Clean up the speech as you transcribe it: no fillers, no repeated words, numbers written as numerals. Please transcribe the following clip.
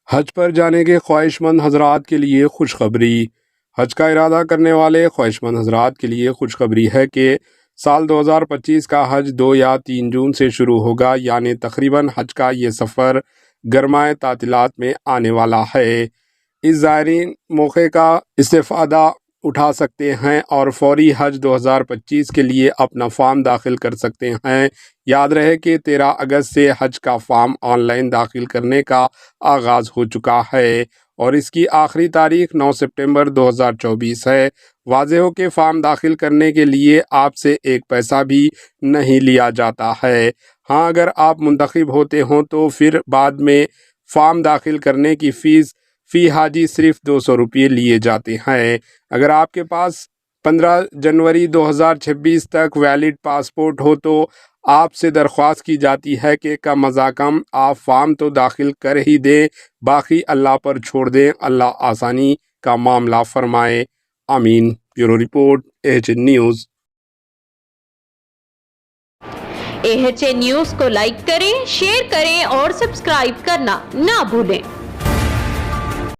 حج پر جانے کے خواہشمند حضرات کے لیے خوشخبری۔ حج کا ارادہ کرنے والے خواہشمند حضرات کے لیے خوشخبری ہے کہ سال 2025 کا حج 2 یا 3 جون سے شروع ہوگا، یعنی تقریباً حج کا یہ سفر گرمائے تعطیلات میں آنے والا ہے۔ اس زائرین موقع کا استفادہ اٹھا سکتے ہیں اور فوری حج 2025 کے لیے اپنا فارم داخل کر سکتے ہیں۔ یاد رہے کہ 13 اگست سے حج کا فارم آن لائن داخل کرنے کا آغاز ہو چکا ہے اور اس کی آخری تاریخ 9 سپٹمبر 2024 ہے۔ واضح ہو کہ فارم داخل کرنے کے لیے آپ سے ایک پیسہ بھی نہیں لیا جاتا ہے۔ ہاں، اگر آپ منتخب ہوتے ہوں تو پھر بعد میں فارم داخل کرنے کی فیس فی حاجی صرف 200 روپے لیے جاتے ہیں۔ اگر آپ کے پاس 15 جنوری 2026 تک ویلڈ پاسپورٹ ہو تو آپ سے درخواست کی جاتی ہے کہ کم از کم آپ فارم تو داخل کر ہی دیں، باقی اللہ پر چھوڑ دیں، اللہ آسانی کا معاملہ فرمائے، آمین۔ Bureau report AHN news. AHN news کو لائک کریں، شیئر کریں اور سبسکرائب کرنا نہ بھولیں۔